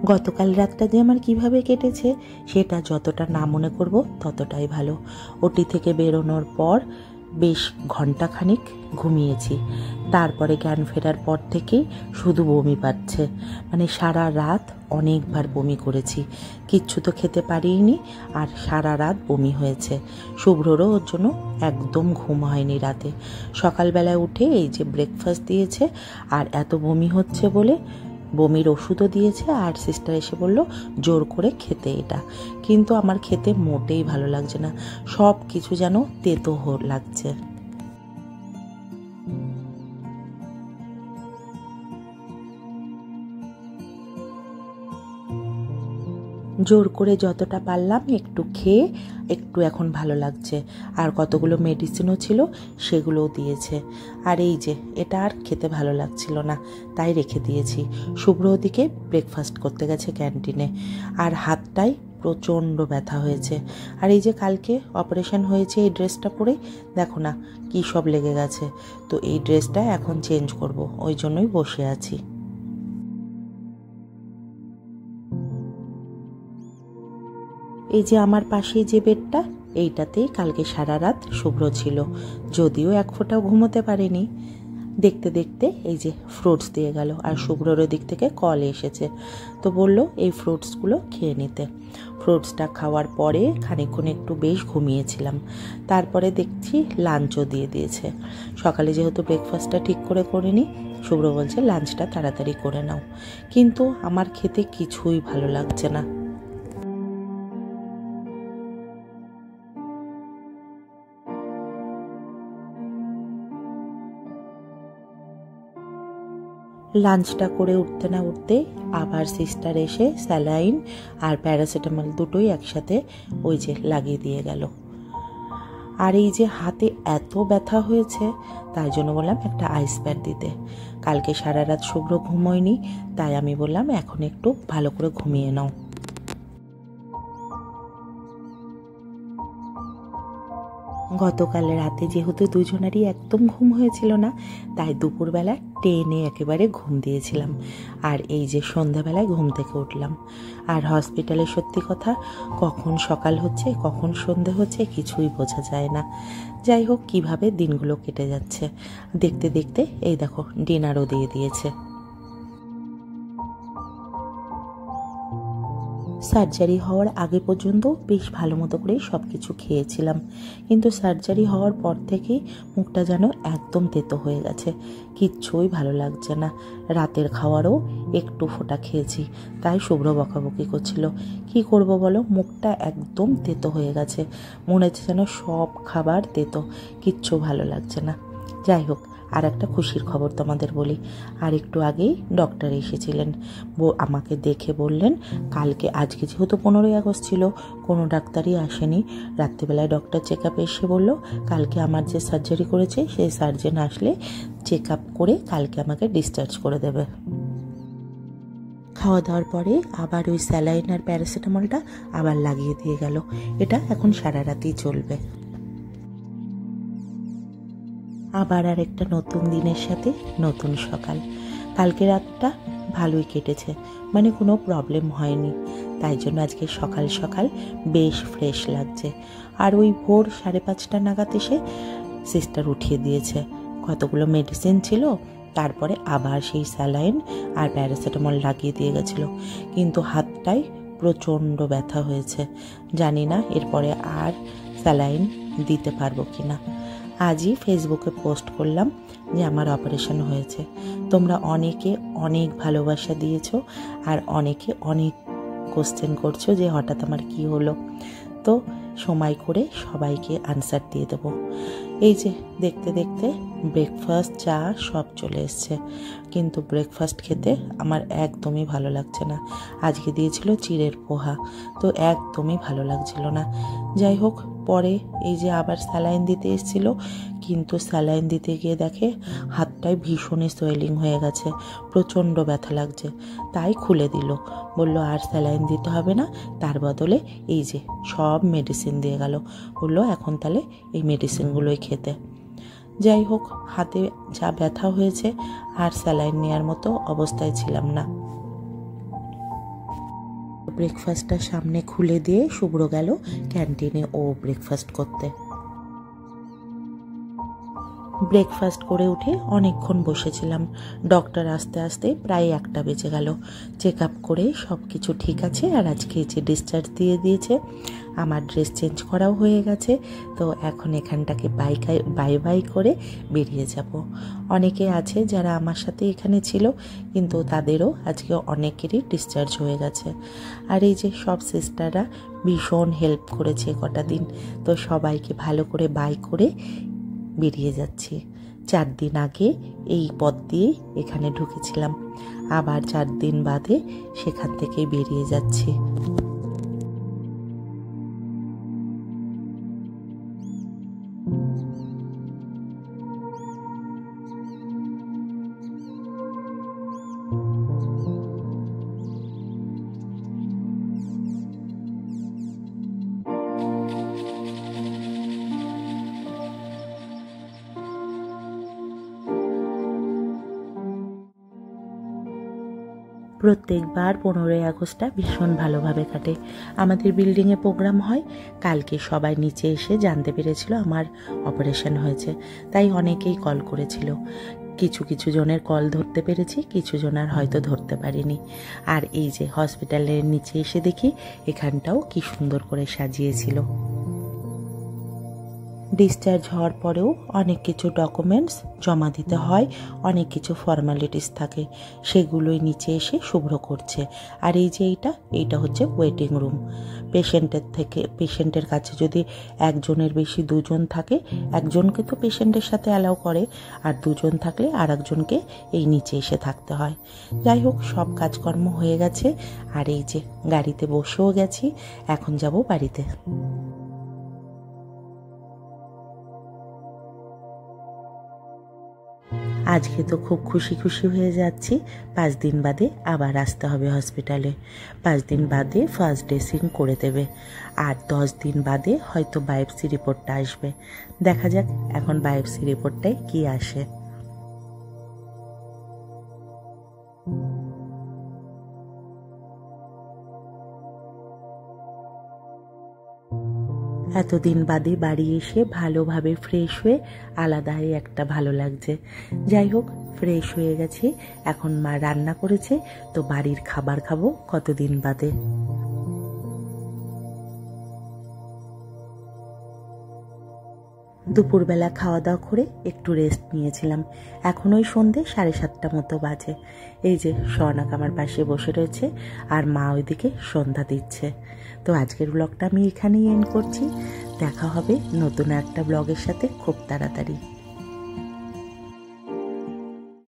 গতকাল রাতটা যে আমার কিভাবে কেটেছে সেটা যতটা না মনে করব ততটাই ভালো। ওটি থেকে বেরোনোর পর বেশ ঘন্টাখানিক ঘুমিয়েছি। তারপরে জ্ঞান ফেরার পর থেকেই শুধু বমি পাচ্ছে, মানে সারা রাত অনেকবার বমি করেছি, কিচ্ছু তো খেতে পারিনি, আর সারা রাত বমি হয়েছে। শুভ্ররও ওর জন্য একদম ঘুম হয়নি রাতে। সকালবেলায় উঠে এই যে ব্রেকফাস্ট দিয়েছে, আর এত বমি হচ্ছে বলে বমির ওষুধও দিয়েছে, আর সিস্টার এসে বলল জোর করে খেতে এটা, কিন্তু আমার খেতে মোটেই ভালো লাগছে না, সব কিছু যেন তেতো লাগছে। জোর করে যতটা পারলাম একটু খেয়ে একটু এখন ভালো লাগছে, আর কতগুলো মেডিসিনও ছিল সেগুলোও দিয়েছে। আর এই যে এটা আর খেতে ভালো লাগছিল না, তাই রেখে দিয়েছি। শুভ্র ওদিকে ব্রেকফাস্ট করতে গেছে ক্যান্টিনে, আর হাতটায় প্রচণ্ড ব্যথা হয়েছে। আর এই যে কালকে অপারেশন হয়েছে, এই ড্রেসটা পরে দেখো না কী সব লেগে গেছে, তো এই ড্রেসটা এখন চেঞ্জ করব, ওই জন্যই বসে আছি। এই যে আমার পাশে যে বেডটা, এইটাতেই কালকে সারা রাত শুভ্র ছিল, যদিও এক ফোঁটাও ঘুমোতে পারেনি। দেখতে দেখতে এই যে ফ্রুটস দিয়ে গেল, আর শুভ্রর দিক থেকে কল এসেছে, তো বলল এই ফ্রুটসগুলো খেয়ে নিতে। ফ্রুটসটা খাওয়ার পরে খানিকক্ষণ একটু বেশ ঘুমিয়েছিলাম, তারপরে দেখছি লাঞ্চও দিয়ে দিয়েছে। সকালে যেহেতু ব্রেকফাস্টটা ঠিক করে করিনি, শুভ্র বলছে লাঞ্চটা তাড়াতাড়ি করে নাও, কিন্তু আমার খেতে কিছুই ভালো লাগছে না। লাঞ্চটা করে উঠতে না উঠতে আবার সিস্টার এসে স্যালাইন আর প্যারাসিটামল দুটোই একসাথে ওই যে লাগিয়ে দিয়ে গেল। আর এই যে হাতে এত ব্যথা হয়েছে, তাই জন্য বললাম একটা আইস প্যাক দিতে। কালকে সারা রাত শুভ্র ঘুমোয়নি, তাই আমি বললাম এখন একটু ভালো করে ঘুমিয়ে নাও। গতকাল রাতে যেহেতু দুজনেরই একদম ঘুম হয়েছিল না, তাই দুপুরবেলা টেনে একেবারে ঘুম দিয়েছিলাম, আর এই যে সন্ধ্যাবেলায় ঘুম থেকে উঠলাম। আর হসপিটালে সত্যি কথা, কখন সকাল হচ্ছে কখন সন্ধে হচ্ছে কিছুই বোঝা যায় না। যাই হোক, কিভাবে দিনগুলো কেটে যাচ্ছে দেখতে দেখতে এই দেখো ডিনারও দিয়ে দিয়েছে। সার্জারি হওয়ার আগে পর্যন্ত বেশ ভালো মতো করেই সব কিছু খেয়েছিলাম, কিন্তু সার্জারি হওয়ার পর থেকেই মুখটা যেন একদম তেতো হয়ে গেছে, কিচ্ছুই ভালো লাগছে না। রাতের খাওয়ারও একটু ফোঁটা খেয়েছি, তাই শুভ্র বকাবকি করছিল। কি করব বলো, মুখটা একদম তেতো হয়ে গেছে, মনে হচ্ছে যেন সব খাবার তেতো, কিচ্ছু ভালো লাগছে না। যাই হোক, আর একটা খুশির খবর তোমাদের বলি। আর একটু আগেই ডক্টর এসেছিলেন, আমাকে দেখে বললেন কালকে, আজকে যেহেতু 15ই আগস্ট ছিল, কোনো ডাক্তারই আসেনি, রাত্রিবেলায় ডক্টর চেক আপে এসে বললো কালকে আমার যে সার্জারি করেছে সেই সার্জন আসলে চেক আপ করে কালকে আমাকে ডিসচার্জ করে দেবে। খাওয়া দাওয়ার পরে আবার ওই স্যালাইন আর প্যারাসিটামলটা আবার লাগিয়ে দিয়ে গেল, এটা এখন সারা রাতেই চলবে। আবার আর একটা নতুন দিনের সাথে নতুন সকাল। কালকে রাতটা ভালোই কেটেছে, মানে কোনো প্রবলেম হয়নি, তাই জন্য আজকে সকাল সকাল বেশ ফ্রেশ লাগছে। আর ওই ভোর 5:30 নাগাদ এসে সিস্টার উঠিয়ে দিয়েছে, কতগুলো মেডিসিন ছিল, তারপরে আবার সেই স্যালাইন আর প্যারাসিটামল লাগিয়ে দিয়ে গেছিলো, কিন্তু হাতটায় প্রচণ্ড ব্যথা হয়েছে, জানি না এরপরে আর স্যালাইন দিতে পারবো কি না। আজই ফেসবুকে পোস্ট করলাম যে আমার অপারেশন হয়েছে, তোমরা অনেকে অনেক ভালোবাসা দিয়েছো, আর অনেকে অনেক কোশ্চেন করছো যে হঠাৎ আমার কি হলো, তো সময় করে সবাইকে আনসার দিয়ে দেবো। এই যে দেখতে দেখতে ব্রেকফাস্ট চা সব চলে এসছে, কিন্তু ব্রেকফাস্ট খেতে আমার একদমই ভালো লাগছে না। আজকে দিয়েছিল চিড়ের পোহা, তো একদমই ভালো লাগছিল না। যাই হোক, পরে এই যে আবার স্যালাইন দিতে এসেছিল, কিন্তু স্যালাইন দিতে গিয়ে দেখে হাতটায় ভীষণই সোয়েলিং হয়ে গেছে, প্রচণ্ড ব্যথা লাগছে, তাই খুলে দিল, বলল আর স্যালাইন দিতে হবে না, তার বদলে এই যে সব মেডিসিন দিয়ে গেল, বললো এখন তাহলে এই মেডিসিনগুলোই খেতে। যাই হোক, হাতে যা ব্যথা হয়েছে আর স্যালাইন নেওয়ার মতো অবস্থায় ছিলাম না। ব্রেকফাস্টটা সামনে খুলে দিয়ে শুভ্র গেল ক্যান্টিনে ও ব্রেকফাস্ট করতে। ব্রেকফাস্ট করে উঠে অনেকক্ষণ বসেছিলাম। ডক্টর আসতে আসতে প্রায় 1টা বেজে গেল। চেক আপ করে সব কিছু ঠিক আছে, আর আজকে যে ডিসচার্জ দিয়ে দিয়েছে। আমার ড্রেস চেঞ্জ করাও হয়ে গেছে, তো এখন এখানটাকে বাই বাই করে বেরিয়ে যাব। অনেকে আছে যারা আমার সাথে এখানে ছিল, কিন্তু তাদেরও আজকে অনেকেরই ডিসচার্জ হয়ে গেছে। আর এই যে সব সিস্টাররা ভীষণ হেল্প করেছে কটা দিন, তো সবাইকে ভালো করে বাই করে বেরিয়ে যাচ্ছি। 4 দিন আগে এই পথ দিয়ে এখানে ঢুকেছিলাম, আবার 4 দিন বাদে সেখান থেকে বেরিয়ে যাচ্ছি। প্রত্যেকবার 15ই আগস্টটা ভীষণ ভালোভাবে কাটে। আমাদের বিল্ডিংয়ে প্রোগ্রাম হয়। কালকে সবাই নিচে এসে জানতে পেরেছিল আমার অপারেশন হয়েছে, তাই অনেকেই কল করেছিল। কিছু জনের কল ধরতে পেরেছি, কিছু জনের হয়তো ধরতে পারিনি। আর এই যে হসপিটালের নিচে এসে দেখি এখানটাও কি সুন্দর করে সাজিয়েছিল। ডিসচার্জ হওয়ার পরেও অনেক কিছু ডকুমেন্টস জমা দিতে হয়, অনেক কিছু ফর্মালিটিস থাকে, সেগুলোই নিচে এসে শুভ্র করছে। আর এই যে এইটা হচ্ছে ওয়েটিং রুম। পেশেন্টের কাছে যদি একজনের বেশি 2 জন থাকে, একজনকে তো পেশেন্টের সাথে অ্যালাউ করে, আর 2 জন থাকলে আর একজনকে এই নিচে এসে থাকতে হয়। যাই হোক, সব কাজকর্ম হয়ে গেছে। আর এই যে গাড়িতে বসেও গেছি, এখন যাব বাড়িতে। আজকে তো খুব খুশি হয়ে যাচ্ছি। 5 দিন বাদে আবার আসতে হবে হসপিটালে। 5 দিন বাদে ফার্স্ট ড্রেসিং করে দেবে, আর 10 দিন বাদে হয়তো বায়োপসি রিপোর্টটা আসবে। দেখা যাক এখন বায়োপসি রিপোর্টটায় কি আসে। এতদিন বাদে বাড়ি এসে ভালোভাবে ফ্রেশ হয়ে আলাদাই একটা ভালো লাগছে। যাই হোক, ফ্রেশ হয়ে গেছি। এখন মা রান্না করেছে, তো বাড়ির খাবার খাবো কতদিন বাদে। দুপুরবেলা খাওয়া দাওয়া করে একটু রেস্ট নিয়েছিলাম। এখন ওই সন্ধ্যে 7:30 মতো বাজে। এই যে শৌনক আমার পাশে বসে রয়েছে, আর মা ওইদিকে সন্ধ্যা দিচ্ছে। তো আজকের ব্লগটা আমি এখানেই এন্ড করছি। দেখা হবে নতুন একটা ব্লগের সাথে খুব তাড়াতাড়ি।